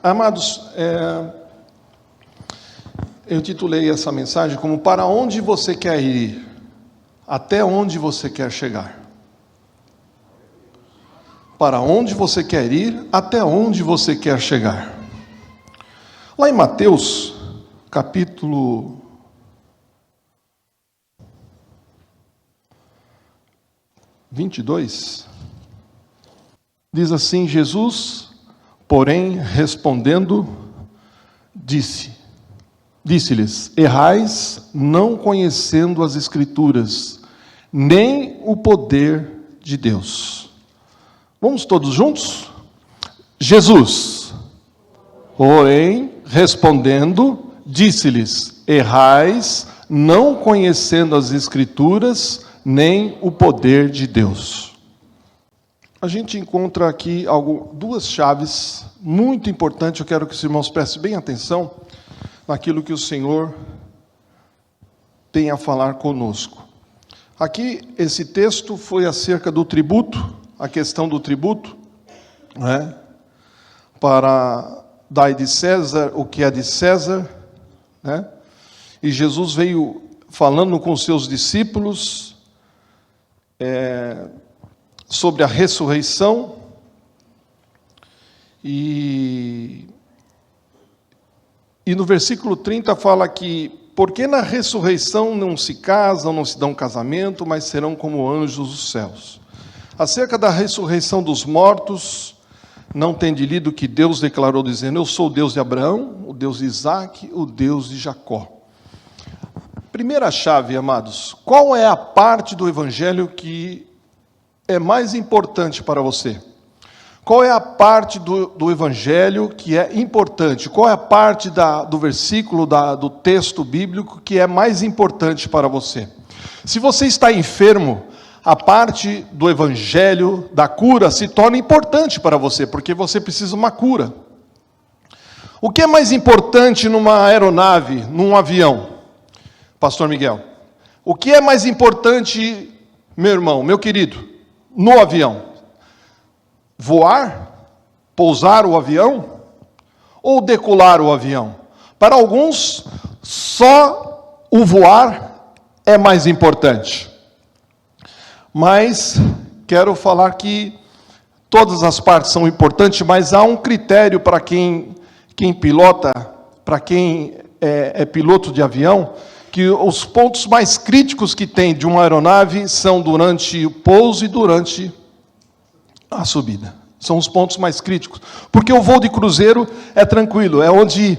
Amados, eu titulei essa mensagem como "Para onde você quer ir? Até onde você quer chegar?" Para onde você quer ir? Até onde você quer chegar? Lá em Mateus, capítulo 22, diz assim: Jesus, porém, respondendo, disse-lhes: errais, não conhecendo as Escrituras, nem o poder de Deus. Vamos todos juntos? Jesus, porém, respondendo, disse-lhes: errais, não conhecendo as Escrituras, nem o poder de Deus. A gente encontra aqui duas chaves muito importantes. Eu quero que os irmãos prestem bem atenção naquilo que o Senhor tem a falar conosco. Aqui, esse texto foi acerca do tributo, a questão do tributo, né? Para dar de César o que é de César, né? E Jesus veio falando com os seus discípulos sobre a ressurreição, e no versículo 30 fala que, porque na ressurreição não se casam, não se dão casamento, mas serão como anjos dos céus. Acerca da ressurreição dos mortos, não tende lido que Deus declarou dizendo: eu sou o Deus de Abraão, o Deus de Isaac, o Deus de Jacó. Primeira chave, amados: qual é a parte do Evangelho que é mais importante para você? Qual é a parte do Evangelho que é importante? Qual é a parte do versículo, do texto bíblico que é mais importante para você? Se você está enfermo, a parte do Evangelho da cura se torna importante para você, porque você precisa de uma cura. O que é mais importante numa aeronave, num avião? Pastor Miguel, o que é mais importante, meu irmão, meu querido, no avião? Voar? Pousar o avião? Ou decolar o avião? Para alguns, só o voar é mais importante. Mas quero falar que todas as partes são importantes, mas há um critério para quem pilota, para quem é piloto de avião, que os pontos mais críticos que tem de uma aeronave são durante o pouso e durante a subida. São os pontos mais críticos. Porque o voo de cruzeiro é tranquilo, é onde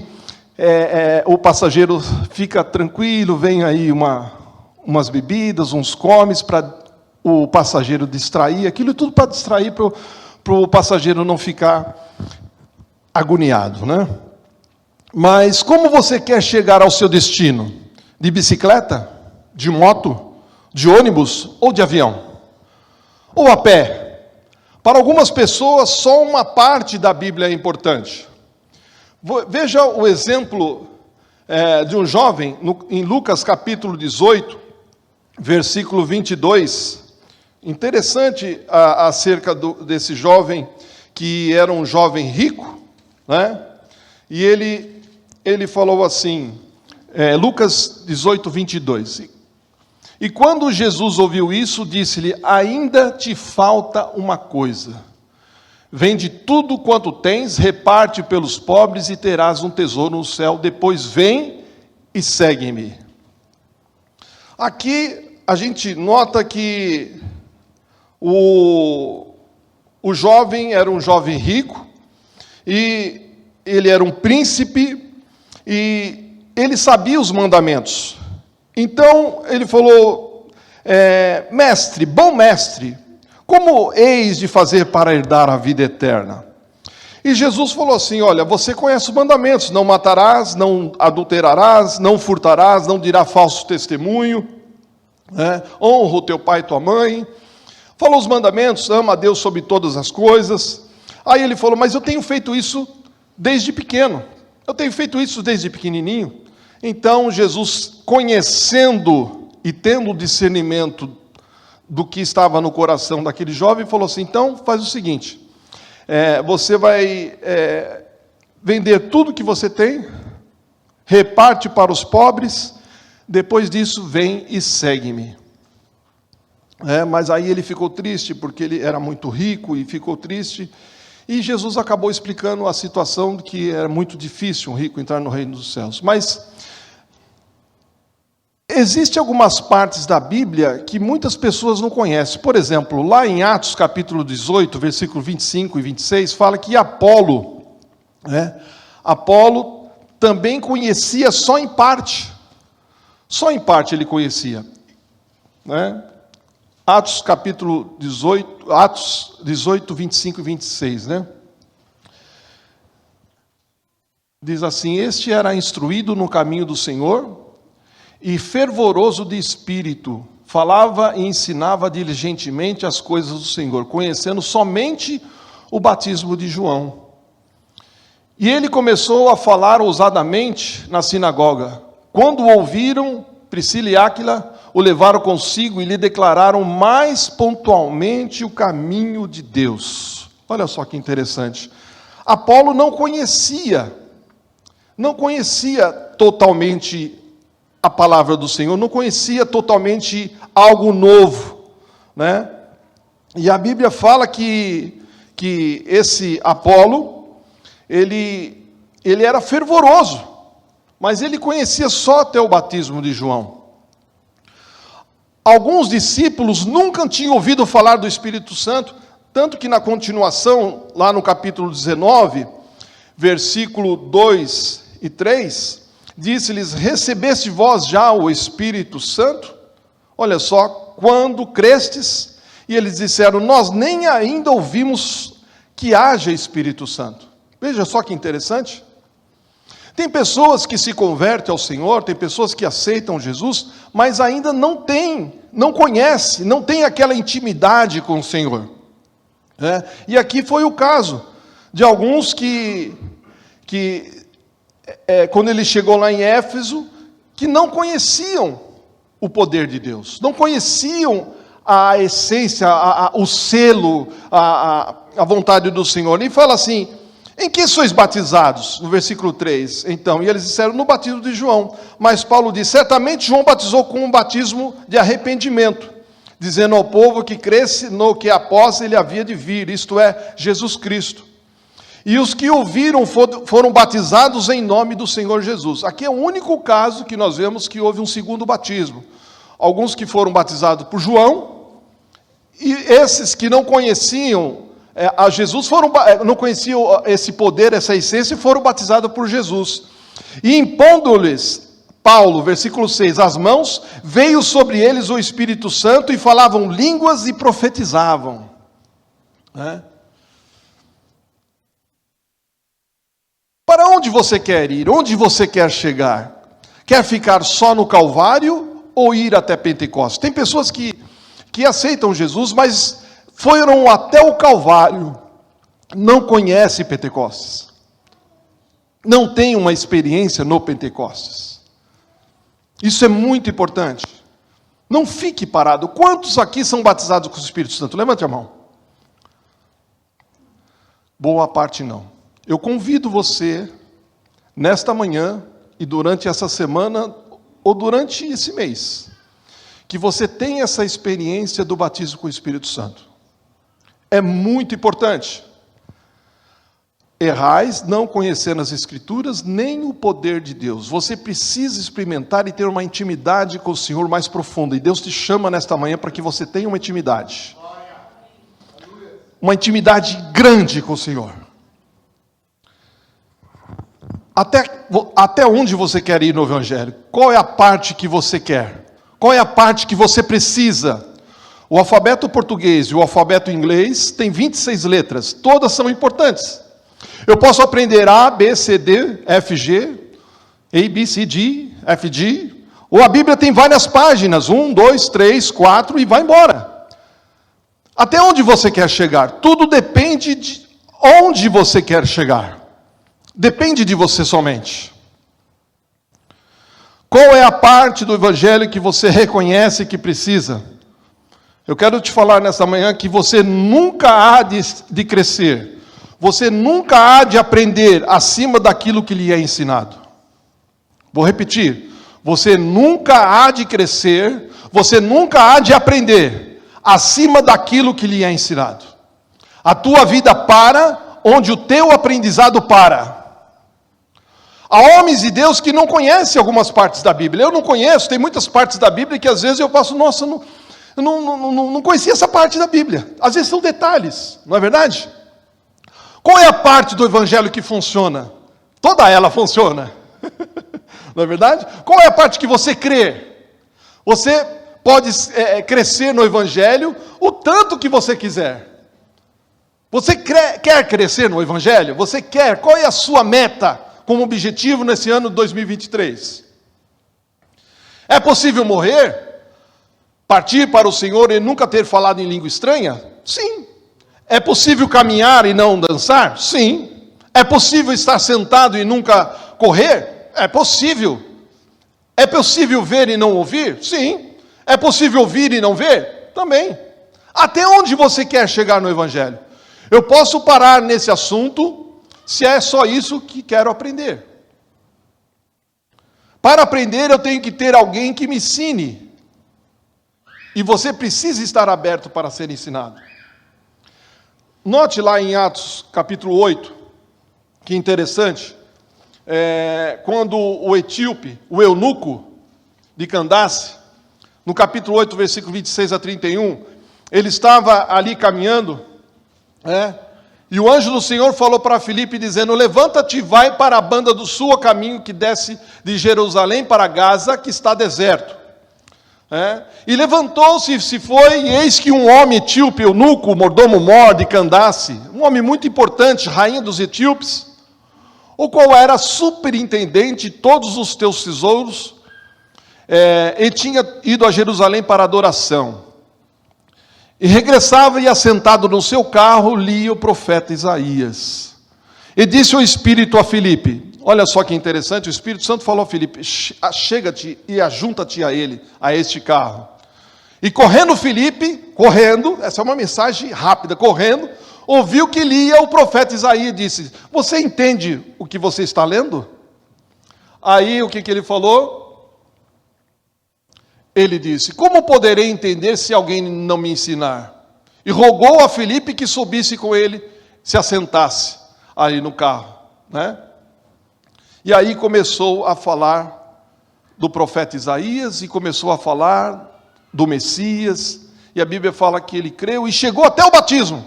o passageiro fica tranquilo, vem aí umas bebidas, uns comes para o passageiro distrair, aquilo tudo para distrair, para o passageiro não ficar agoniado, né? Mas como você quer chegar ao seu destino? De bicicleta? De moto? De ônibus? Ou de avião? Ou a pé? Para algumas pessoas, só uma parte da Bíblia é importante. Veja o exemplo de um jovem, em Lucas capítulo 18, versículo 22. Interessante acerca desse jovem, que era um jovem rico, né? E ele falou assim, Lucas 18, 22. E quando Jesus ouviu isso, disse-lhe: ainda te falta uma coisa. Vende tudo quanto tens, reparte pelos pobres e terás um tesouro no céu. Depois vem e segue-me. Aqui a gente nota que o jovem era um jovem rico, e ele era um príncipe, e ele sabia os mandamentos. Então ele falou: mestre, bom mestre, como eis de fazer para herdar a vida eterna? E Jesus falou assim: olha, você conhece os mandamentos: não matarás, não adulterarás, não furtarás, não dirá falso testemunho, honra o teu pai e tua mãe. Falou os mandamentos: ama a Deus sobre todas as coisas. Aí ele falou: mas eu tenho feito isso desde pequeno, eu tenho feito isso desde pequenininho. Então Jesus, conhecendo e tendo discernimento do que estava no coração daquele jovem, falou assim: então faz o seguinte, você vai vender tudo que você tem, reparte para os pobres, depois disso vem e segue-me. Mas aí ele ficou triste, porque ele era muito rico e ficou triste, e Jesus acabou explicando a situação de que era muito difícil um rico entrar no reino dos céus. Mas existem algumas partes da Bíblia que muitas pessoas não conhecem. Por exemplo, lá em Atos capítulo 18, versículo 25 e 26, fala que Apolo também conhecia só em parte. Só em parte ele conhecia. Atos capítulo 18, Atos 18, 25 e 26, Diz assim: este era instruído no caminho do Senhor e fervoroso de espírito, falava e ensinava diligentemente as coisas do Senhor, conhecendo somente o batismo de João. E ele começou a falar ousadamente na sinagoga. Quando o ouviram, Priscila e Áquila o levaram consigo e lhe declararam mais pontualmente o caminho de Deus. Olha só que interessante. Apolo não conhecia totalmente a palavra do Senhor, não conhecia totalmente algo novo, E a Bíblia fala que esse Apolo, ele era fervoroso, mas ele conhecia só até o batismo de João. Alguns discípulos nunca tinham ouvido falar do Espírito Santo, tanto que na continuação, lá no capítulo 19, versículo 2 e 3, disse-lhes: recebeste vós já o Espírito Santo? Olha só, quando crestes? E eles disseram: nós nem ainda ouvimos que haja Espírito Santo. Veja só que interessante. Tem pessoas que se convertem ao Senhor, tem pessoas que aceitam Jesus, mas ainda não conhecem, não tem aquela intimidade com o Senhor. E aqui foi o caso de alguns que quando ele chegou lá em Éfeso, que não conheciam o poder de Deus, não conheciam a essência, o selo, a vontade do Senhor. E fala assim: em que sois batizados? No versículo 3. Então, e eles disseram: no batismo de João. Mas Paulo diz: certamente João batizou com um batismo de arrependimento, dizendo ao povo que cresce no que após ele havia de vir, isto é, Jesus Cristo. E os que ouviram foram batizados em nome do Senhor Jesus. Aqui é o único caso que nós vemos que houve um segundo batismo. Alguns que foram batizados por João, e esses que não conheciam a Jesus, não conheciam esse poder, essa essência, e foram batizados por Jesus. E impondo-lhes, Paulo, versículo 6, as mãos, veio sobre eles o Espírito Santo, e falavam línguas e profetizavam. Para onde você quer ir? Onde você quer chegar? Quer ficar só no Calvário ou ir até Pentecostes? Tem pessoas que aceitam Jesus, mas foram até o Calvário, não conhecem Pentecostes, não tem uma experiência no Pentecostes. Isso é muito importante. Não fique parado. Quantos aqui são batizados com o Espírito Santo? Levante a mão. Boa parte não. Eu convido você, nesta manhã e durante essa semana, ou durante esse mês, que você tenha essa experiência do batismo com o Espírito Santo. É muito importante. Errais não conhecendo as Escrituras, nem o poder de Deus. Você precisa experimentar e ter uma intimidade com o Senhor mais profunda. E Deus te chama nesta manhã para que você tenha uma intimidade. Uma intimidade grande com o Senhor. Até onde você quer ir no Evangelho? Qual é a parte que você quer? Qual é a parte que você precisa? O alfabeto português e o alfabeto inglês tem 26 letras. Todas são importantes. Eu posso aprender A, B, C, D, F, G, A, B, C, D, F, G. Ou a Bíblia tem várias páginas. 1, 2, 3, 4 e vai embora. Até onde você quer chegar? Tudo depende de onde você quer chegar. Depende de você somente. Qual é a parte do Evangelho que você reconhece que precisa? Eu quero te falar nessa manhã que você nunca há de crescer. você nunca há de aprender acima daquilo que lhe é ensinado. Vou repetir. Você nunca há de crescer, você nunca há de aprender acima daquilo que lhe é ensinado. A tua vida para onde o teu aprendizado para. Há homens de Deus que não conhecem algumas partes da Bíblia. Eu não conheço, tem muitas partes da Bíblia que às vezes eu passo, nossa, eu não conhecia essa parte da Bíblia. Às vezes são detalhes, não é verdade? Qual é a parte do Evangelho que funciona? Toda ela funciona. Não é verdade? Qual é a parte que você crê? Você pode crescer no Evangelho o tanto que você quiser. Você quer crescer no Evangelho? Você quer? Qual é a sua meta como objetivo nesse ano de 2023? É possível morrer? Partir para o Senhor e nunca ter falado em língua estranha? Sim. É possível caminhar e não dançar? Sim. É possível estar sentado e nunca correr? É possível. É possível ver e não ouvir? Sim. É possível ouvir e não ver? Também. Até onde você quer chegar no Evangelho? Eu posso parar nesse assunto se é só isso que quero aprender. Para aprender eu tenho que ter alguém que me ensine. E você precisa estar aberto para ser ensinado. Note lá em Atos capítulo 8, que interessante. Quando o etíope, o eunuco de Candace, no capítulo 8, versículo 26 a 31, ele estava ali caminhando, e o anjo do Senhor falou para Filipe, dizendo: levanta-te e vai para a banda do sul, a caminho que desce de Jerusalém para Gaza, que está deserto. E levantou-se e se foi, e eis que um homem etíope, eunuco, mordomo-mor de Candace, um homem muito importante, rainha dos etíopes, o qual era superintendente de todos os teus tesouros, e tinha ido a Jerusalém para adoração. E regressava e, assentado no seu carro, lia o profeta Isaías. E disse o Espírito a Filipe, olha só que interessante, o Espírito Santo falou a Filipe: chega-te e ajunta-te a ele, a este carro. E correndo Filipe, essa é uma mensagem rápida, correndo, ouviu que lia o profeta Isaías e disse: você entende o que você está lendo? Aí o que ele falou? Ele disse: como poderei entender se alguém não me ensinar? E rogou a Filipe que subisse com ele, se assentasse ali no carro, E aí começou a falar do profeta Isaías, e começou a falar do Messias, e a Bíblia fala que ele creu, e chegou até o batismo.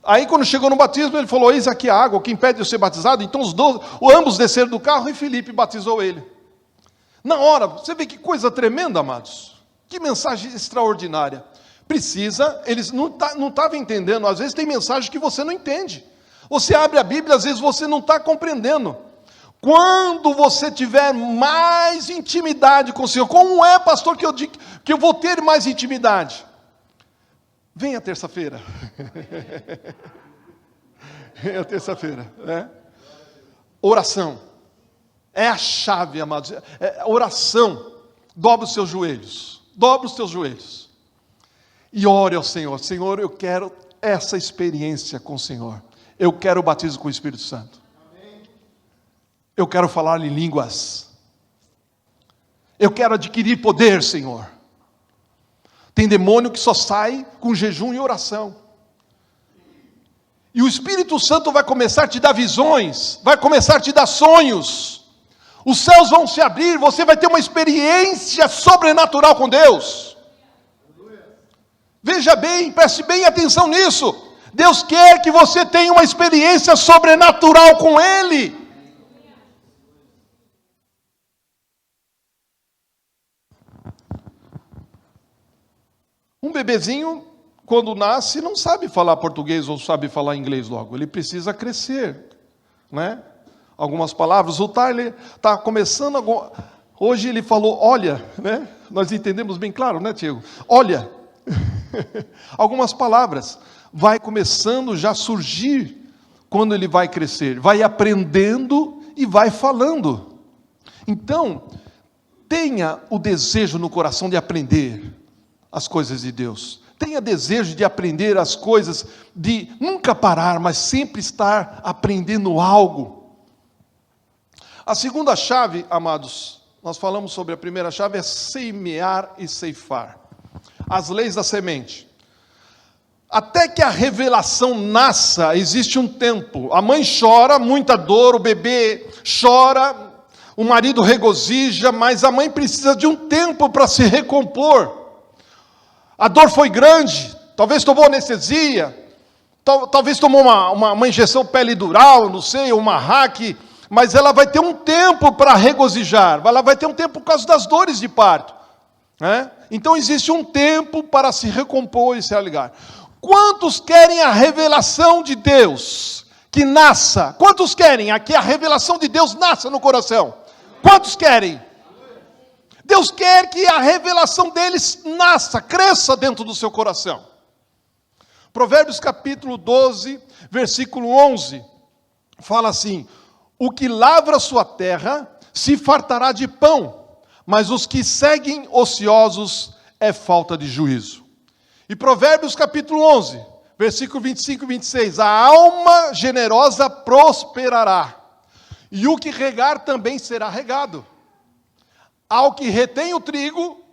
Aí quando chegou no batismo, ele falou: eis aqui a água, o que impede de eu ser batizado? Então ambos desceram do carro, e Filipe batizou ele. Na hora, você vê que coisa tremenda, amados. Que mensagem extraordinária. Eles não estavam entendendo. Às vezes tem mensagem que você não entende. Você abre a Bíblia, às vezes você não está compreendendo. Quando você tiver mais intimidade com o Senhor, como é, pastor, que eu vou ter mais intimidade? Venha terça-feira. Venha terça-feira, Oração. É a chave, amados. Oração. Dobre os seus joelhos. Dobre os teus joelhos. E ore ao Senhor. Senhor, eu quero essa experiência com o Senhor. Eu quero o batismo com o Espírito Santo. Eu quero falar em línguas. Eu quero adquirir poder, Senhor. Tem demônio que só sai com jejum e oração. E o Espírito Santo vai começar a te dar visões. Vai começar a te dar sonhos. Os céus vão se abrir, você vai ter uma experiência sobrenatural com Deus. Veja bem, preste bem atenção nisso. Deus quer que você tenha uma experiência sobrenatural com Ele. Um bebezinho, quando nasce, não sabe falar português ou sabe falar inglês logo. Ele precisa crescer, Algumas palavras. O Tyler está começando hoje ele falou olha, Nós entendemos bem claro, Tiago? Olha. Algumas palavras. Vai começando já a surgir quando ele vai crescer. Vai aprendendo e vai falando. Então, tenha o desejo no coração de aprender as coisas de Deus. Tenha desejo de aprender as coisas, de nunca parar, mas sempre estar aprendendo algo. A segunda chave, amados, nós falamos sobre a primeira chave, é semear e ceifar. As leis da semente. Até que a revelação nasça, existe um tempo. A mãe chora, muita dor, o bebê chora, o marido regozija, mas a mãe precisa de um tempo para se recompor. A dor foi grande, talvez tomou anestesia, talvez tomou uma injeção pelidural, não sei, uma hack, mas ela vai ter um tempo para regozijar, ela vai ter um tempo por causa das dores de parto. Né? Então existe um tempo para se recompor e se aligar. Quantos querem a revelação de Deus que nasça? Quantos querem que a revelação de Deus nasça no coração? Quantos querem? Deus quer que a revelação deles nasça, cresça dentro do seu coração. Provérbios capítulo 12, versículo 11, fala assim: o que lavra sua terra se fartará de pão, mas os que seguem ociosos é falta de juízo. E Provérbios capítulo 11, versículo 25 e 26, a alma generosa prosperará, e o que regar também será regado. Ao que retém o trigo,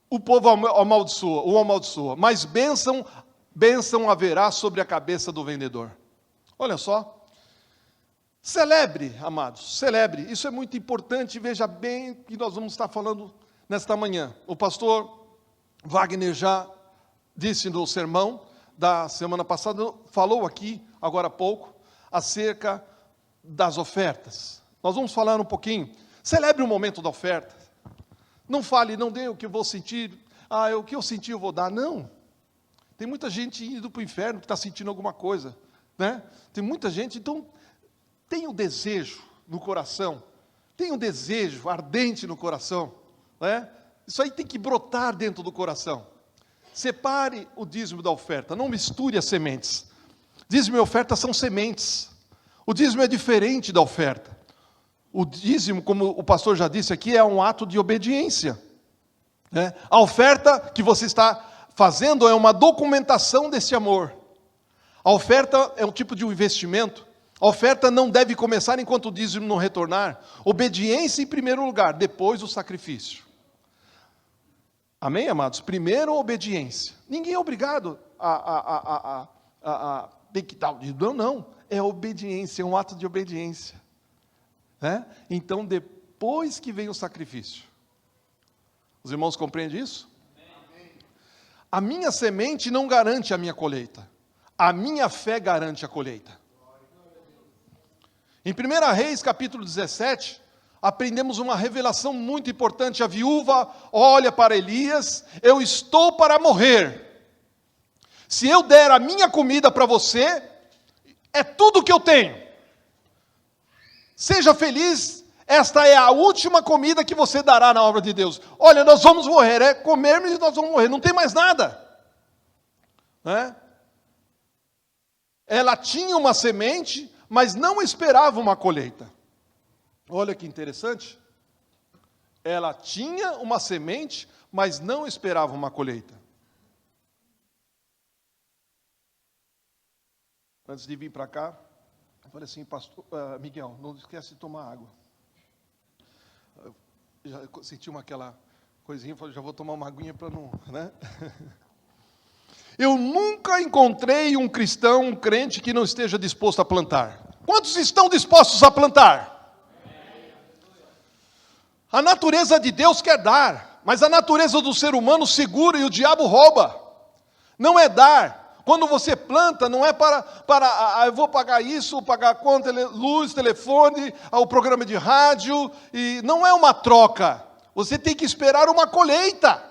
o povo amaldiçoa, mas bênção haverá sobre a cabeça do vendedor. Olha só. Celebre, amados, celebre. Isso é muito importante, veja bem que nós vamos estar falando nesta manhã. O pastor Wagner já disse no sermão da semana passada, falou aqui, agora há pouco, acerca das ofertas. Nós vamos falar um pouquinho. Celebre o momento da oferta. Não fale, não dê o que eu vou sentir. O que eu senti eu vou dar. Não. Tem muita gente indo para o inferno que está sentindo alguma coisa. Né? Tem muita gente, então, tenha o desejo no coração. Tenha um desejo ardente no coração. Né? Isso aí tem que brotar dentro do coração. Separe o dízimo da oferta. Não misture as sementes. Dízimo e oferta são sementes. O dízimo é diferente da oferta. O dízimo, como o pastor já disse aqui, é um ato de obediência. Né? A oferta que você está fazendo é uma documentação desse amor. A oferta é um tipo de um investimento. A oferta não deve começar enquanto o dízimo não retornar. Obediência em primeiro lugar, depois o sacrifício. Amém, amados? Primeiro a obediência. Ninguém é obrigado a ter que dar o dízimo. Não. É obediência, é um ato de obediência. Né? Então, depois que vem o sacrifício. Os irmãos compreendem isso? Amém. A minha semente não garante a minha colheita. A minha fé garante a colheita. Em 1 Reis, capítulo 17, aprendemos uma revelação muito importante. A viúva olha para Elias: eu estou para morrer. Se eu der a minha comida para você, é tudo que eu tenho. Seja feliz, esta é a última comida que você dará na obra de Deus. Olha, nós vamos morrer, é comermos e nós vamos morrer, não tem mais nada. Né? Ela tinha uma semente, mas não esperava uma colheita. Olha que interessante. Ela tinha uma semente, mas não esperava uma colheita. Antes de vir para cá, eu falei assim: pastor Miguel, não esquece de tomar água. Eu já senti aquela coisinha, falei, já vou tomar uma aguinha para não... Né? Eu nunca encontrei um cristão, um crente, que não esteja disposto a plantar. Quantos estão dispostos a plantar? A natureza de Deus quer dar, mas a natureza do ser humano segura e o diabo rouba. Não é dar. Quando você planta, não é para eu vou pagar isso, pagar conta, luz, telefone, o programa de rádio, e não é uma troca. Você tem que esperar uma colheita.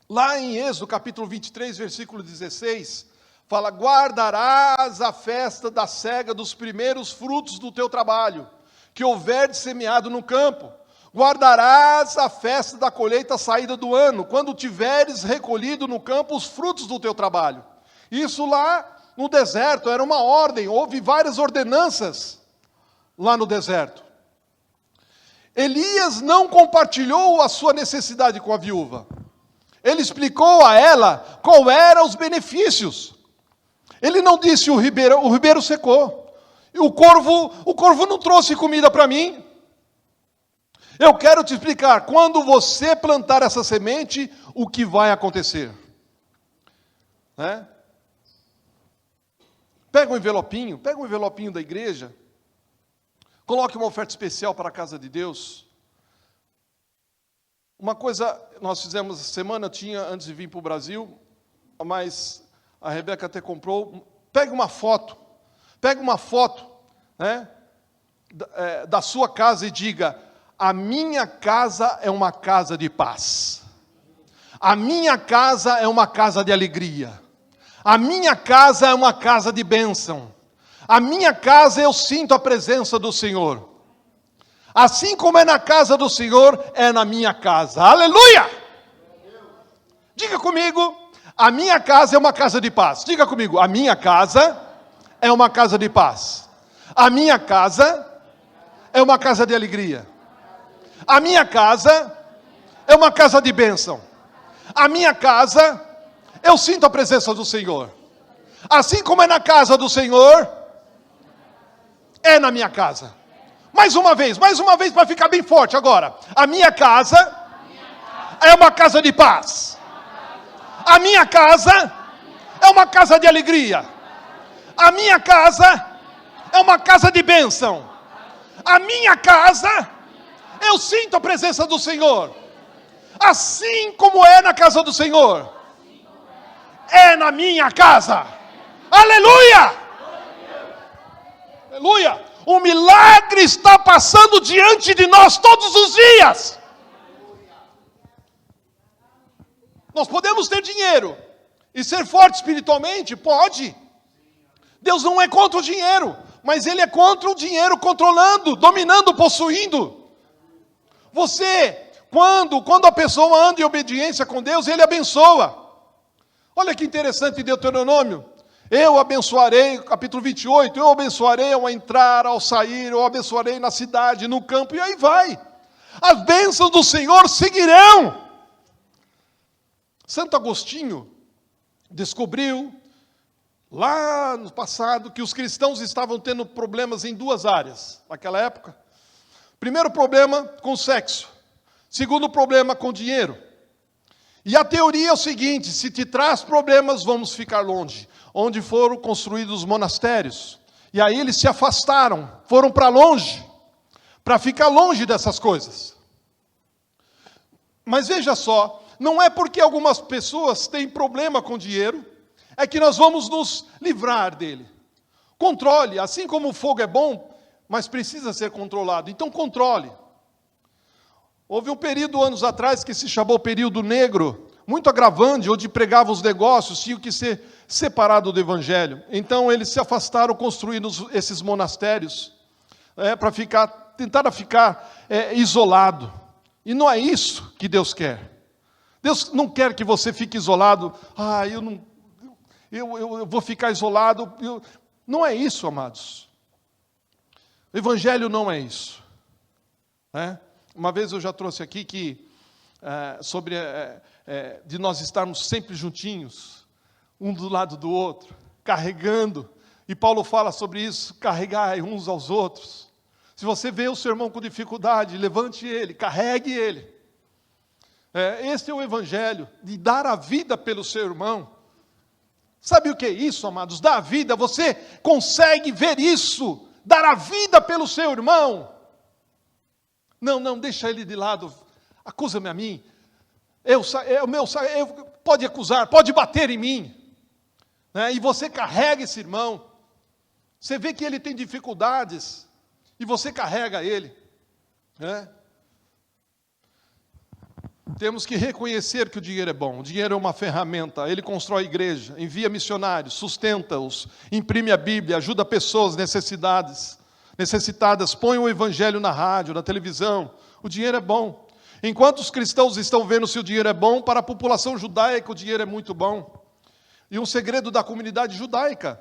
Lá em Êxodo, capítulo 23, versículo 16, fala: guardarás a festa da cega dos primeiros frutos do teu trabalho, que houver de semeado no campo. Guardarás a festa da colheita à saída do ano, quando tiveres recolhido no campo os frutos do teu trabalho. Isso lá no deserto era uma ordem, houve várias ordenanças lá no deserto. Elias não compartilhou a sua necessidade com a viúva. Ele explicou a ela qual eram os benefícios. Ele não disse o ribeiro secou. O corvo não trouxe comida para mim. Eu quero te explicar, quando você plantar essa semente, o que vai acontecer. Né? Pega um envelopinho da igreja, coloque uma oferta especial para a casa de Deus. Uma coisa nós fizemos essa semana, eu tinha antes de vir para o Brasil, mas a Rebeca até comprou. Pega uma foto, né, da sua casa e diga: a minha casa é uma casa de paz. A minha casa é uma casa de alegria. A minha casa é uma casa de bênção. A minha casa eu sinto a presença do Senhor. Assim como é na casa do Senhor, é na minha casa. Aleluia! Diga comigo, a minha casa é uma casa de paz. Diga comigo, a minha casa é uma casa de paz. A minha casa é uma casa de alegria. A minha casa é uma casa de bênção. A minha casa, eu sinto a presença do Senhor. Assim como é na casa do Senhor, é na minha casa. Mais uma vez para ficar bem forte agora. A minha casa é uma casa de paz. A minha casa é uma casa de alegria. A minha casa é uma casa de bênção. A minha casa, eu sinto a presença do Senhor. Assim como é na casa do Senhor, é na minha casa. Aleluia! Aleluia! O milagre está passando diante de nós todos os dias. Nós podemos ter dinheiro e ser forte espiritualmente? Pode. Deus não é contra o dinheiro, mas Ele é contra o dinheiro controlando, dominando, possuindo. Você, quando a pessoa anda em obediência com Deus, Ele abençoa. Olha que interessante em Deuteronômio. Eu abençoarei, capítulo 28, eu abençoarei ao entrar, ao sair, eu abençoarei na cidade, no campo, e aí vai. As bênçãos do Senhor seguirão. Santo Agostinho descobriu, lá no passado, que os cristãos estavam tendo problemas em duas áreas, naquela época. Primeiro problema, com sexo. Segundo problema, com dinheiro. E a teoria é o seguinte: se te traz problemas, vamos ficar longe. Onde foram construídos os monastérios. E aí eles se afastaram, foram para longe, para ficar longe dessas coisas. Mas veja só, não é porque algumas pessoas têm problema com dinheiro, é que nós vamos nos livrar dele. Controle, assim como o fogo é bom, mas precisa ser controlado, então controle. Houve um período, anos atrás, que se chamou período negro, muito agravante, onde pregavam os negócios, tinham que ser separado do Evangelho. Então eles se afastaram, construindo esses monastérios, para tentar ficar isolado. E não é isso que Deus quer. Deus não quer que você fique isolado. Eu vou ficar isolado. Não é isso, amados. O Evangelho não é isso. Uma vez eu já trouxe aqui que sobre de nós estarmos sempre juntinhos, um do lado do outro, carregando. E Paulo fala sobre isso, carregar uns aos outros. Se você vê o seu irmão com dificuldade, levante ele, carregue ele. Esse é o Evangelho, de dar a vida pelo seu irmão. Sabe o que é isso, amados? Dar a vida, você consegue ver isso, dar a vida pelo seu irmão. Não, deixa ele de lado, acusa-me a mim. Pode acusar, pode bater em mim. E você carrega esse irmão. Você vê que ele tem dificuldades, e você carrega ele. Temos que reconhecer que o dinheiro é bom. O dinheiro é uma ferramenta. Ele constrói igreja, envia missionários, sustenta-os, imprime a Bíblia, ajuda pessoas necessitadas, põe o Evangelho na rádio, na televisão. O dinheiro é bom. Enquanto os cristãos estão vendo se o dinheiro é bom, para a população judaica o dinheiro é muito bom. E um segredo da comunidade judaica: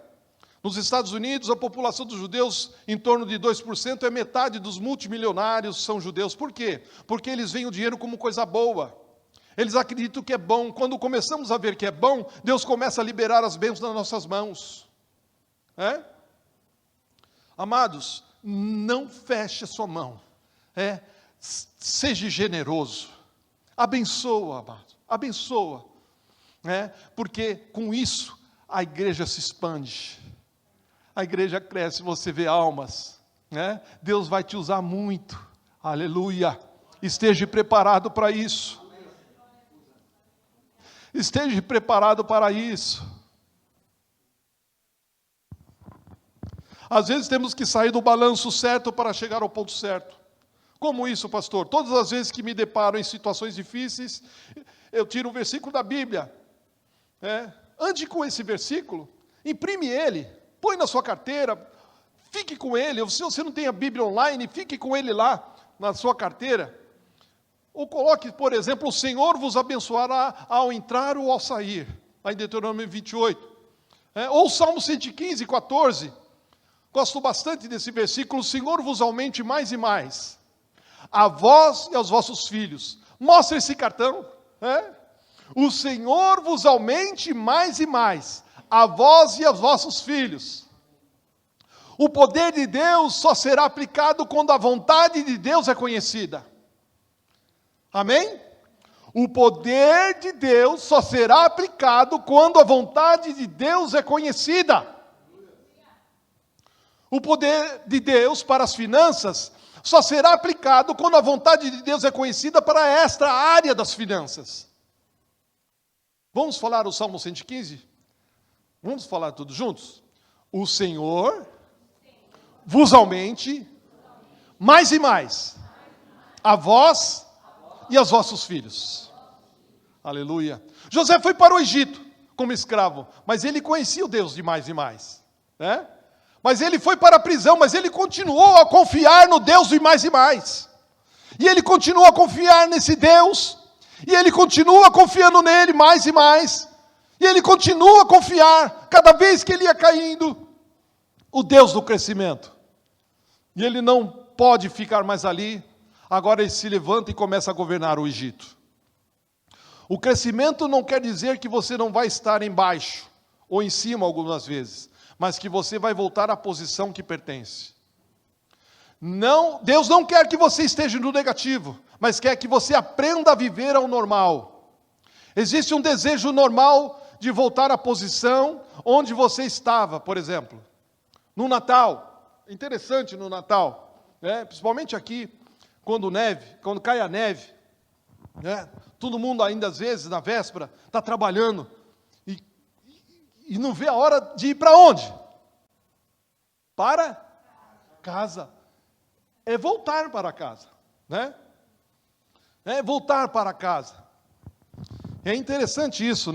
nos Estados Unidos, a população dos judeus, em torno de 2%, é metade dos multimilionários são judeus. Por quê? Porque eles veem o dinheiro como coisa boa. Eles acreditam que é bom. Quando começamos a ver que é bom, Deus começa a liberar as bênçãos nas nossas mãos. Amados, não feche a sua mão. Seja generoso. Abençoa, amado. Abençoa. Porque com isso a igreja se expande. A igreja cresce, você vê almas. Deus vai te usar muito. Aleluia. Esteja preparado para isso. Esteja preparado para isso. Às vezes temos que sair do balanço certo para chegar ao ponto certo. Como isso, pastor? Todas as vezes que me deparo em situações difíceis, eu tiro um versículo da Bíblia. Ande com esse versículo, imprime ele, põe na sua carteira, fique com ele. Se você não tem a Bíblia online, fique com ele lá na sua carteira. Ou coloque, por exemplo, o Senhor vos abençoará ao entrar ou ao sair, lá em Deuteronômio 28. Ou Salmo 115, 14. Gosto bastante desse versículo. O Senhor vos aumente mais e mais, a vós e aos vossos filhos. Mostra esse cartão. O Senhor vos aumente mais e mais, a vós e aos vossos filhos. O poder de Deus só será aplicado quando a vontade de Deus é conhecida. Amém? O poder de Deus só será aplicado quando a vontade de Deus é conhecida. O poder de Deus para as finanças só será aplicado quando a vontade de Deus é conhecida para esta área das finanças. Vamos falar o Salmo 115? Vamos falar todos juntos? O Senhor vos aumente mais e mais, a vós e aos vossos filhos. Aleluia. José foi para o Egito como escravo, mas ele conhecia o Deus de mais e mais. Mas ele foi para a prisão, mas ele continuou a confiar no Deus de mais e mais. E ele continua a confiar nesse Deus, e ele continua confiando nele mais e mais. E ele continua a confiar, cada vez que ele ia caindo, o Deus do crescimento. E ele não pode ficar mais ali. Agora ele se levanta e começa a governar o Egito. O crescimento não quer dizer que você não vai estar embaixo, ou em cima algumas vezes, mas que você vai voltar à posição que pertence. Não, Deus não quer que você esteja no negativo, mas quer que você aprenda a viver ao normal. Existe um desejo normal de voltar à posição onde você estava, por exemplo, no Natal. Interessante no Natal, principalmente aqui, quando cai a neve, todo mundo ainda às vezes na véspera está trabalhando e não vê a hora de ir para onde? Para casa. É voltar para casa, É voltar para casa. É interessante isso,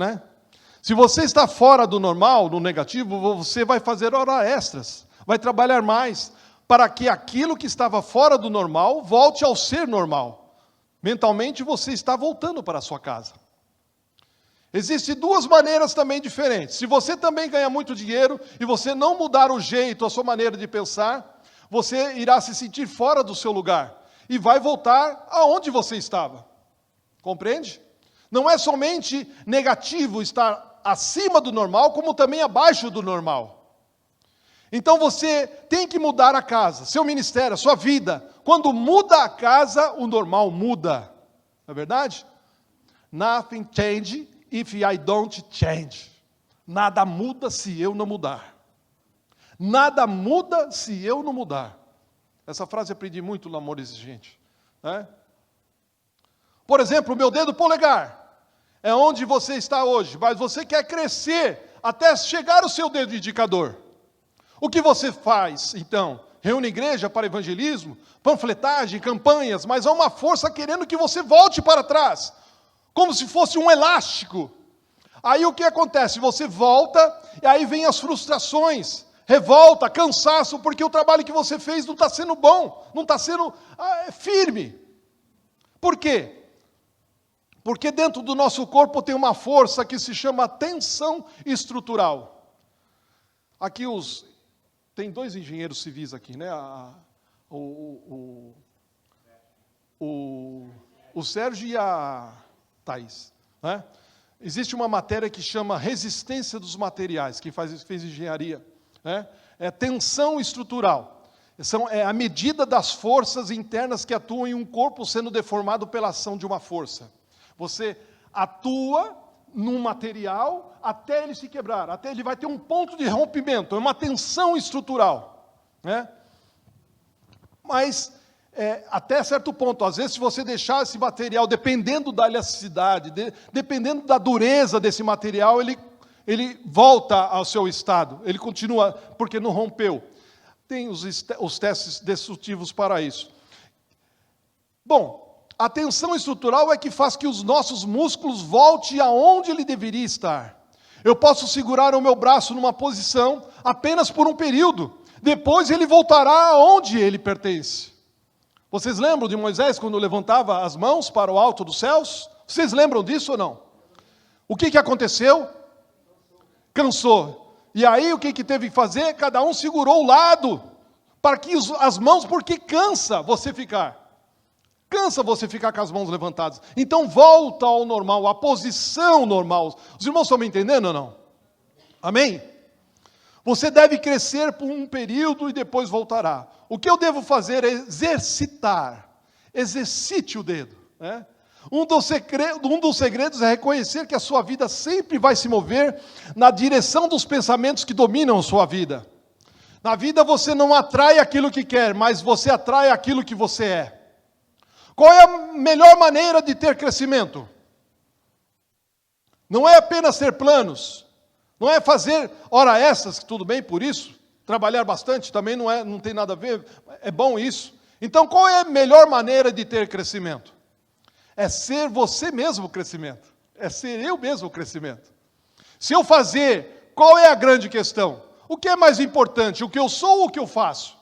Se você está fora do normal, do negativo, você vai fazer horas extras, vai trabalhar mais, para que aquilo que estava fora do normal volte ao ser normal. Mentalmente você está voltando para a sua casa. Existem duas maneiras também diferentes. Se você também ganha muito dinheiro e você não mudar o jeito, a sua maneira de pensar, você irá se sentir fora do seu lugar e vai voltar aonde você estava. Compreende? Não é somente negativo estar acima do normal, como também abaixo do normal. Então você tem que mudar a casa, seu ministério, a sua vida. Quando muda a casa, o normal muda. Não é verdade? Nothing change if I don't change. Nada muda se eu não mudar. Nada muda se eu não mudar. Essa frase eu aprendi muito no Amor Exigente. Por exemplo, o meu dedo polegar é onde você está hoje, mas você quer crescer até chegar ao seu dedo indicador. O que você faz, então? Reúne igreja para evangelismo, panfletagem, campanhas, mas há uma força querendo que você volte para trás, como se fosse um elástico. Aí o que acontece? Você volta, e aí vem as frustrações, revolta, cansaço, porque o trabalho que você fez não está sendo bom, não está sendo firme. Por quê? Porque dentro do nosso corpo tem uma força que se chama tensão estrutural. Aqui tem 2 engenheiros civis aqui, o Sérgio e a Thaís. Né? Existe uma matéria que chama resistência dos materiais, quem fez engenharia. Né? É tensão estrutural. É a medida das forças internas que atuam em um corpo sendo deformado pela ação de uma força. Você atua num material até ele se quebrar, até ele vai ter um ponto de rompimento, é uma tensão estrutural. Né? Mas, até certo ponto, às vezes se você deixar esse material, dependendo da elasticidade, dependendo da dureza desse material, ele volta ao seu estado, ele continua, porque não rompeu. Tem os testes destrutivos para isso. Bom, a tensão estrutural é que faz que os nossos músculos voltem aonde ele deveria estar. Eu posso segurar o meu braço numa posição apenas por um período. Depois ele voltará aonde ele pertence. Vocês lembram de Moisés quando levantava as mãos para o alto dos céus? Vocês lembram disso ou não? O que aconteceu? Cansou. E aí o que teve que fazer? Cada um segurou o lado, para que as mãos, porque cansa você ficar. Cansa você ficar com as mãos levantadas. Então volta ao normal, à posição normal. Os irmãos estão me entendendo ou não? Amém? Você deve crescer por um período e depois voltará. O que eu devo fazer é exercitar. Exercite o dedo. Né? Um dos segredos é reconhecer que a sua vida sempre vai se mover na direção dos pensamentos que dominam a sua vida. Na vida você não atrai aquilo que quer, mas você atrai aquilo que você é. Qual é a melhor maneira de ter crescimento? Não é apenas ter planos, não é fazer hora extras, tudo bem por isso, trabalhar bastante também não tem nada a ver, é bom isso. Então qual é a melhor maneira de ter crescimento? É ser você mesmo o crescimento. É ser eu mesmo o crescimento. Se eu fazer, qual é a grande questão? O que é mais importante, o que eu sou ou o que eu faço?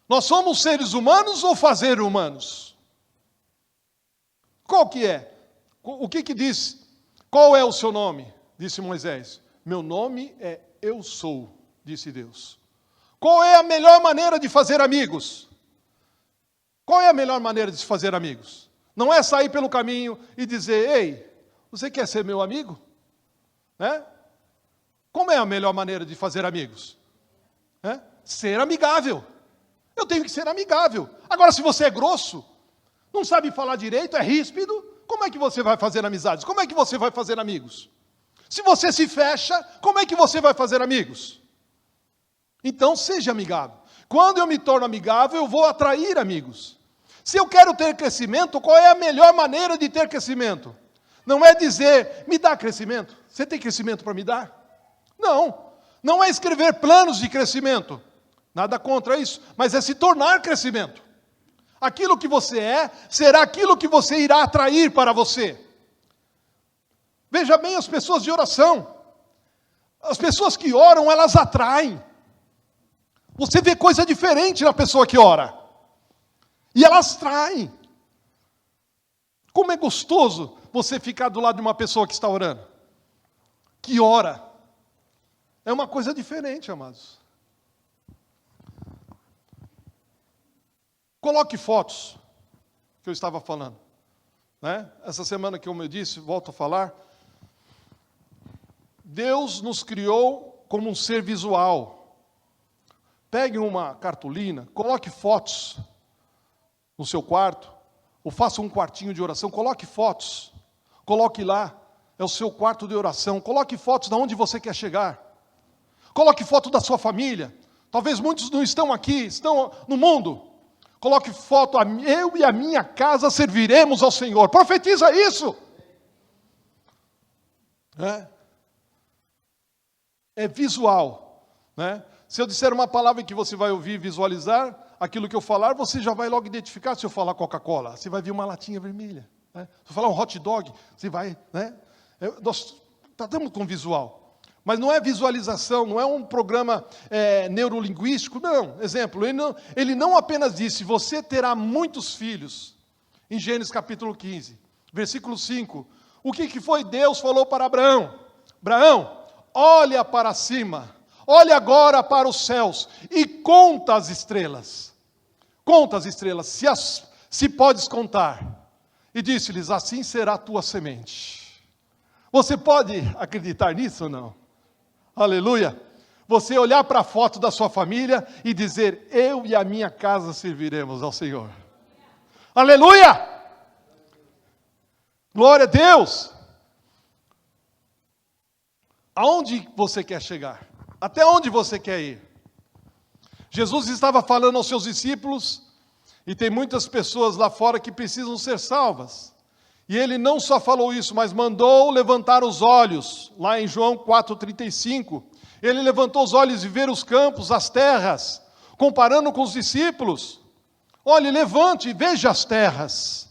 Nós somos seres humanos ou fazer humanos? Qual que é? O que diz? Qual é o seu nome? Disse Moisés. Meu nome é Eu Sou, disse Deus. Qual é a melhor maneira de fazer amigos? Qual é a melhor maneira de se fazer amigos? Não é sair pelo caminho e dizer, ei, você quer ser meu amigo? Né? Como é a melhor maneira de fazer amigos? Ser amigável. Eu tenho que ser amigável. Agora, se você é grosso, não sabe falar direito, é ríspido, como é que você vai fazer amizades? Como é que você vai fazer amigos? Se você se fecha, como é que você vai fazer amigos? Então, seja amigável. Quando eu me torno amigável, eu vou atrair amigos. Se eu quero ter crescimento, qual é a melhor maneira de ter crescimento? Não é dizer, me dá crescimento. Você tem crescimento para me dar? Não. Não é escrever planos de crescimento. Nada contra isso. Mas é se tornar crescimento. Aquilo que você é, será aquilo que você irá atrair para você. Veja bem as pessoas de oração. As pessoas que oram, elas atraem. Você vê coisa diferente na pessoa que ora. E elas traem. Como é gostoso você ficar do lado de uma pessoa que está orando. Que ora. É uma coisa diferente, amados. Coloque fotos, que eu estava falando. Né? Essa semana, como eu disse, volto a falar. Deus nos criou como um ser visual. Pegue uma cartolina, coloque fotos no seu quarto, ou faça um quartinho de oração, coloque fotos, coloque lá, é o seu quarto de oração, coloque fotos de onde você quer chegar, coloque foto da sua família, talvez muitos não estão aqui, estão no mundo, coloque foto, eu e a minha casa serviremos ao Senhor, profetiza isso, é visual, né? Se eu disser uma palavra que você vai ouvir, visualizar, aquilo que eu falar, você já vai logo identificar. Se eu falar Coca-Cola, você vai ver uma latinha vermelha. Né? Se eu falar um hot dog, você vai... Né? Nós tratamos com visual. Mas não é visualização, não é um programa neurolinguístico, não. Exemplo, ele não apenas disse, você terá muitos filhos, em Gênesis capítulo 15, versículo 5. O que foi Deus falou para Abraão? Abraão, olha para cima, olha agora para os céus e conta as estrelas. Conta as estrelas, se podes contar. e disse-lhes: assim será a tua semente. Você pode acreditar nisso ou não? Aleluia! Você olhar para a foto da sua família e dizer: eu e a minha casa serviremos ao Senhor. Aleluia! Glória a Deus! Aonde você quer chegar? Até onde você quer ir? Jesus estava falando aos seus discípulos, e tem muitas pessoas lá fora que precisam ser salvas. E ele não só falou isso, mas mandou levantar os olhos, lá em João 4,35. Ele levantou os olhos e ver os campos, as terras, comparando com os discípulos. Olhe, levante e veja as terras.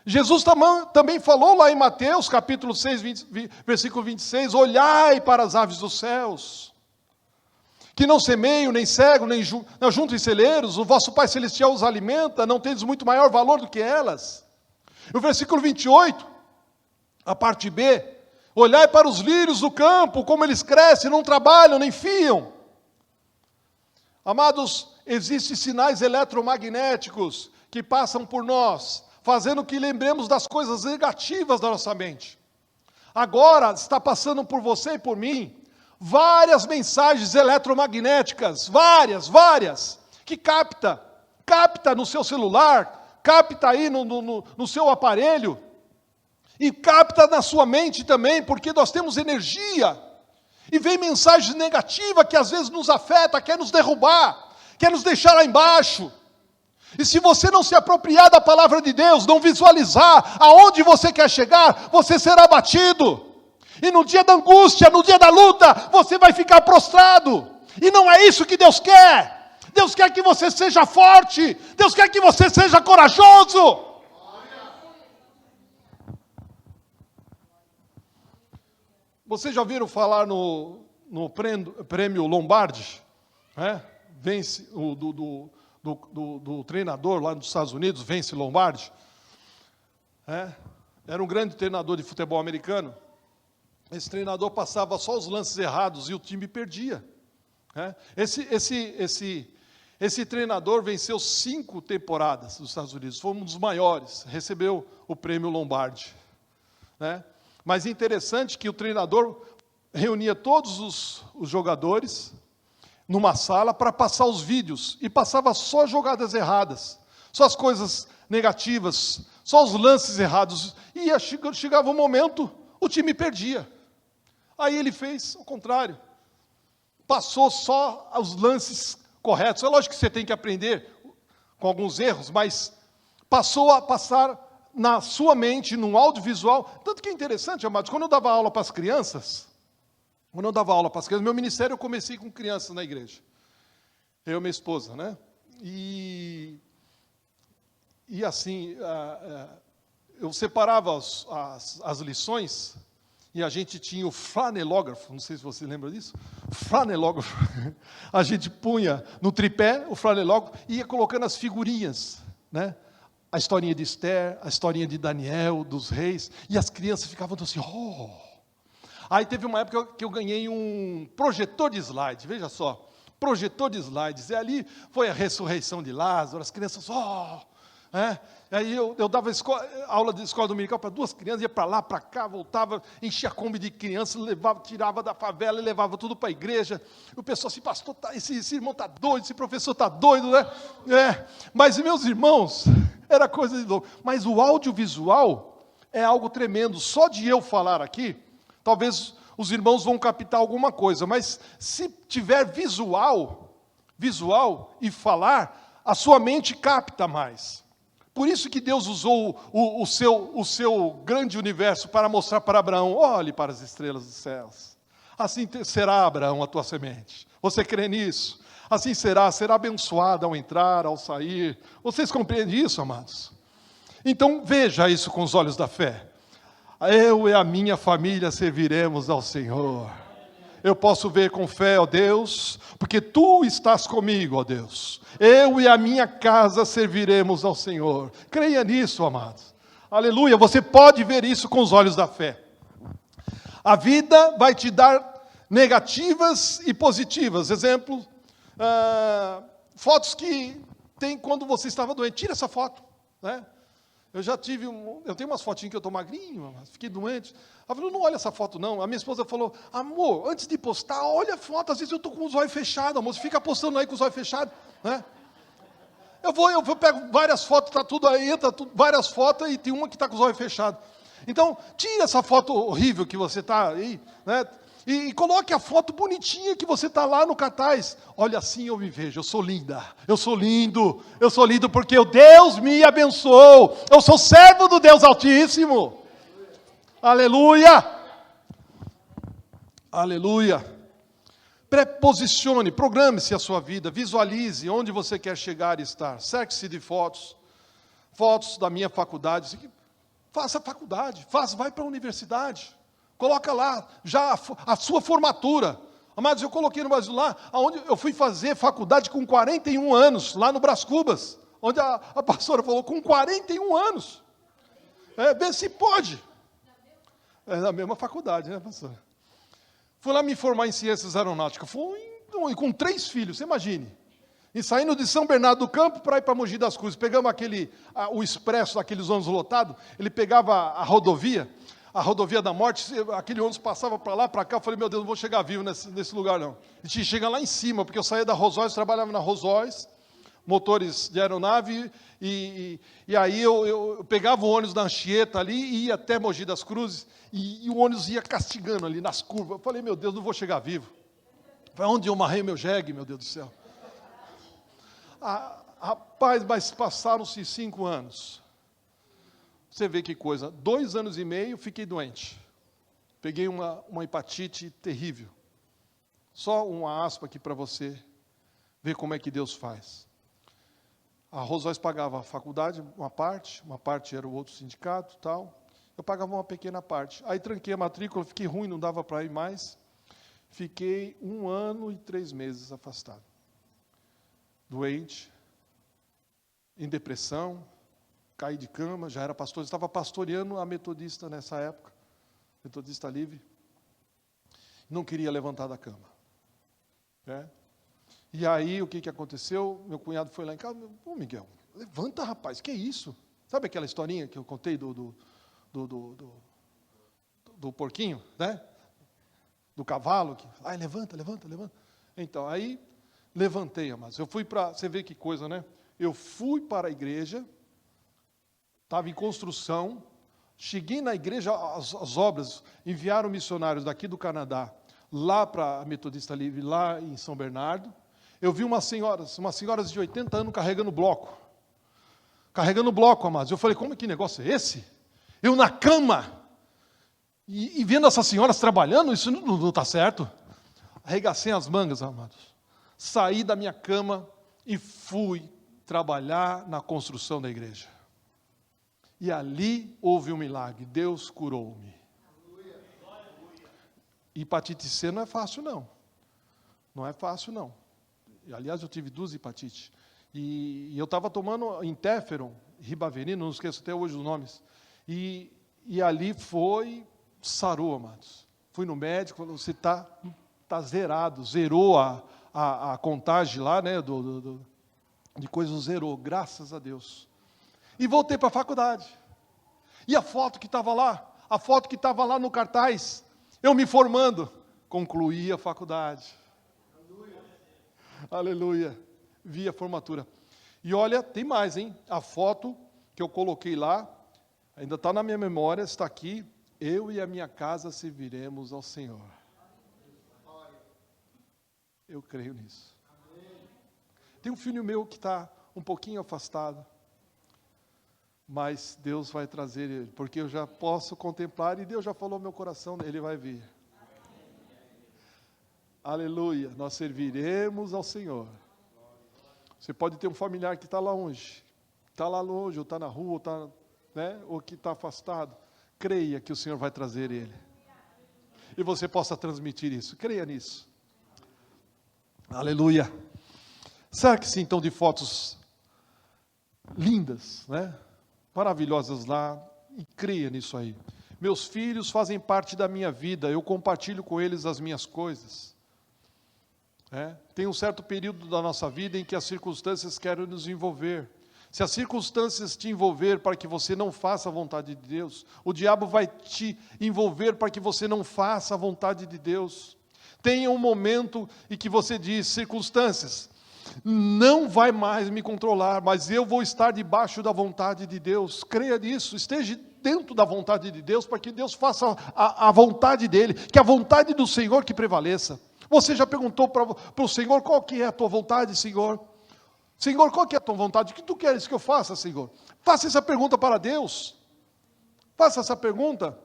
Jesus também falou lá em Mateus, capítulo 6, versículo 26, olhai para as aves dos céus, que não semeiam, nem cegam, nem juntam em celeiros, o vosso Pai Celestial os alimenta, não tendes muito maior valor do que elas. O versículo 28, a parte B, olhai para os lírios do campo, como eles crescem, não trabalham, nem fiam. Amados, existem sinais eletromagnéticos que passam por nós, fazendo que lembremos das coisas negativas da nossa mente. Agora está passando por você e por mim várias mensagens eletromagnéticas, várias, que capta no seu celular, capta aí no seu aparelho, e capta na sua mente também, porque nós temos energia, e vem mensagem negativa que às vezes nos afeta, quer nos derrubar, quer nos deixar lá embaixo. E se você não se apropriar da palavra de Deus, não visualizar aonde você quer chegar, você será abatido. E no dia da angústia, no dia da luta, você vai ficar prostrado. E não é isso que Deus quer. Deus quer que você seja forte. Deus quer que você seja corajoso. Vocês já ouviram falar no prêmio Lombardi? Vence do treinador lá nos Estados Unidos, Vince Lombardi. Era um grande treinador de futebol americano. Esse treinador passava só os lances errados e o time perdia. Esse treinador venceu 5 temporadas nos Estados Unidos, foi um dos maiores, recebeu o prêmio Lombardi. Mas interessante que o treinador reunia todos os jogadores numa sala para passar os vídeos, e passava só jogadas erradas, só as coisas negativas, só os lances errados, e chegava um momento, o time perdia. Aí ele fez o contrário, passou só os lances corretos. É lógico que você tem que aprender com alguns erros, mas passou a passar na sua mente, num audiovisual. Tanto que é interessante, amados, quando eu dava aula para as crianças, meu ministério eu comecei com crianças na igreja. Eu e minha esposa, E assim, eu separava as lições, e a gente tinha o flanelógrafo, não sei se você lembra disso, flanelógrafo, a gente punha no tripé o flanelógrafo e ia colocando as figurinhas, A historinha de Esther, a historinha de Daniel, dos reis, e as crianças ficavam assim, oh! Aí teve uma época que eu ganhei um projetor de slides, veja só, projetor de slides, e ali foi a ressurreição de Lázaro, as crianças, Aí eu dava aula de escola dominical para 2 crianças, ia para lá, para cá, voltava, enchia a Kombi de crianças, tirava da favela e levava tudo para a igreja. O pessoal assim, pastor, esse irmão está doido, esse professor está doido, Mas, meus irmãos, era coisa de louco. Mas o audiovisual é algo tremendo. Só de eu falar aqui, talvez os irmãos vão captar alguma coisa, mas se tiver visual e falar, a sua mente capta mais. Por isso que Deus usou o seu grande universo para mostrar para Abraão, olhe para as estrelas dos céus. Assim será, Abraão, a tua semente. Você crê nisso? Assim será abençoado ao entrar, ao sair. Vocês compreendem isso, amados? Então veja isso com os olhos da fé. Eu e a minha família serviremos ao Senhor. Eu posso ver com fé, ó Deus, porque Tu estás comigo, ó Deus. Eu e a minha casa serviremos ao Senhor. Creia nisso, amados. Aleluia, você pode ver isso com os olhos da fé. A vida vai te dar negativas e positivas. Exemplo, fotos que tem quando você estava doente. Tira essa foto, Eu tenho umas fotinhas que eu estou magrinho, fiquei doente. Ela falou, não olha essa foto não. A minha esposa falou, amor, antes de postar, olha a foto, às vezes eu estou com os olhos fechados, amor, você fica postando aí com os olhos fechados, né? Eu pego várias fotos, está tudo aí, várias fotos, e tem uma que está com os olhos fechados. Então, tira essa foto horrível que você está aí, né? E coloque a foto bonitinha que você está lá no cartaz. Olha, assim eu me vejo, eu sou linda, eu sou lindo porque o Deus me abençoou. Eu sou servo do Deus Altíssimo. Aleluia! Aleluia! Preposicione, programe-se a sua vida, visualize onde você quer chegar e estar. Cerque-se de fotos da minha faculdade. Faça faculdade, vai para a universidade. Coloca lá, já a sua formatura. Amados, eu coloquei no Brasil lá, onde eu fui fazer faculdade com 41 anos, lá no Brás Cubas, onde a pastora falou, com 41 anos. Vê se pode. É na mesma faculdade, né, pastora? Fui lá me formar em ciências aeronáuticas, com 3 filhos, você imagine. E saindo de São Bernardo do Campo para ir para Mogi das Cruzes, pegamos o expresso daqueles ônibus lotados, ele pegava a rodovia da morte, aquele ônibus passava para lá, para cá, eu falei, meu Deus, não vou chegar vivo nesse lugar não. A gente chega lá em cima, porque eu saía da Rolls-Royce, trabalhava na Rolls-Royce, motores de aeronave, e aí eu pegava o ônibus da Anchieta ali, e ia até Mogi das Cruzes, e o ônibus ia castigando ali nas curvas. Eu falei, meu Deus, não vou chegar vivo. Para onde eu amarrei meu jegue, meu Deus do céu? Rapaz, mas passaram-se 5 anos. Você vê que coisa, 2 anos e meio fiquei doente. Peguei uma hepatite terrível. Só uma aspa aqui para você ver como é que Deus faz. A Rolls-Royce pagava a faculdade, uma parte era o outro sindicato, tal. Eu pagava uma pequena parte. Aí tranquei a matrícula, fiquei ruim, não dava para ir mais. Fiquei 1 ano e 3 meses afastado. Doente, em depressão, caí de cama, já era pastor, estava pastoreando a metodista nessa época, metodista livre, não queria levantar da cama. E aí, o que aconteceu? Meu cunhado foi lá em casa, Miguel, levanta, rapaz, que é isso? Sabe aquela historinha que eu contei do porquinho, né? Do cavalo, levanta. Então, aí, levantei, amados. Eu fui para, você vê que coisa, né? Eu fui para a igreja, estava em construção, cheguei na igreja, as obras, enviaram missionários daqui do Canadá, lá para a Metodista Livre, lá em São Bernardo. Eu vi umas senhoras de 80 anos carregando bloco, amados. Eu falei, como que negócio é esse? Eu na cama, e vendo essas senhoras trabalhando, isso não está certo. Arregacei as mangas, amados. Saí da minha cama e fui trabalhar na construção da igreja. E ali houve um milagre, Deus curou-me. Hepatite C não é fácil, não. Não é fácil, não. Aliás, eu tive 2 hepatites. E eu estava tomando interferon, ribavirin, não esqueço até hoje os nomes. E ali sarou, amados. Fui no médico, falou, você está zerado, zerou a contagem lá, né, de coisas, zerou, graças a Deus. E voltei para a faculdade. E a foto que estava lá no cartaz, eu me formando, concluí a faculdade. Aleluia. Vi a formatura. E olha, tem mais, hein? A foto que eu coloquei lá, ainda está na minha memória, está aqui. Eu e a minha casa serviremos ao Senhor. Eu creio nisso. Tem um filho meu que está um pouquinho afastado, mas Deus vai trazer ele, porque eu já posso contemplar, e Deus já falou no meu coração, ele vai vir. Aleluia, nós serviremos ao Senhor. Você pode ter um familiar que está lá longe, ou está na rua, ou que está afastado. Creia que o Senhor vai trazer ele. E você possa transmitir isso, creia nisso. Aleluia. Cerque-se então de fotos lindas, né? Maravilhosas lá, e creia nisso aí. Meus filhos fazem parte da minha vida, eu compartilho com eles as minhas coisas. Tem um certo período da nossa vida em que as circunstâncias querem nos envolver. Se as circunstâncias te envolver para que você não faça a vontade de Deus, o diabo vai te envolver para que você não faça a vontade de Deus. Tenha um momento em que você diz, circunstâncias, não vai mais me controlar, mas eu vou estar debaixo da vontade de Deus. Creia nisso, esteja dentro da vontade de Deus, para que Deus faça a vontade dEle, que a vontade do Senhor que prevaleça. Você já perguntou para o Senhor, qual que é a tua vontade, Senhor? Senhor, qual que é a tua vontade? O que tu queres que eu faça, Senhor? Faça essa pergunta para Deus. Faça essa pergunta.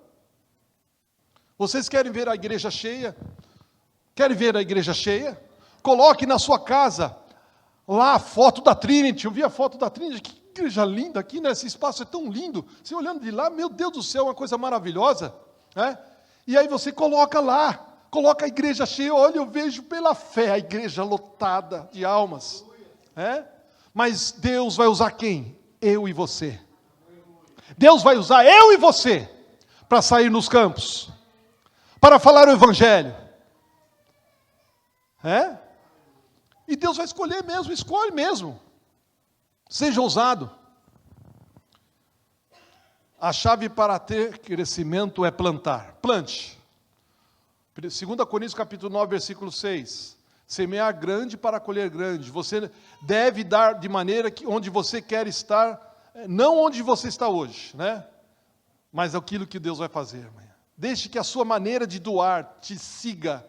Vocês querem ver a igreja cheia? Querem ver a igreja cheia? Coloque na sua casa lá a foto da Trinity. Eu vi a foto da Trinity. Que igreja linda aqui, né? Esse espaço é tão lindo. Você olhando de lá, meu Deus do céu, uma coisa maravilhosa. Né? E aí você coloca lá. Coloca a igreja cheia. Olha, eu vejo pela fé a igreja lotada de almas. Mas Deus vai usar quem? Eu e você. Deus vai usar eu e você para sair nos campos, para falar o evangelho. E Deus vai escolher mesmo, escolhe mesmo. Seja ousado. A chave para ter crescimento é plantar. Plante. 2 Coríntios capítulo 9, versículo 6. Semear grande para colher grande. Você deve dar de maneira que onde você quer estar, não onde você está hoje, né? Mas aquilo que Deus vai fazer amanhã. Deixe que a sua maneira de doar te siga.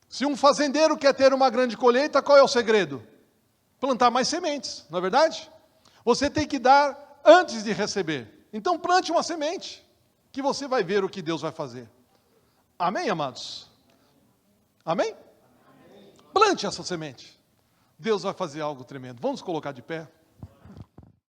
Se um fazendeiro quer ter uma grande colheita, qual é o segredo? Plantar mais sementes, não é verdade? Você tem que dar antes de receber. Então plante uma semente, que você vai ver o que Deus vai fazer. Amém, amados? Amém? Plante essa semente. Deus vai fazer algo tremendo. Vamos colocar de pé.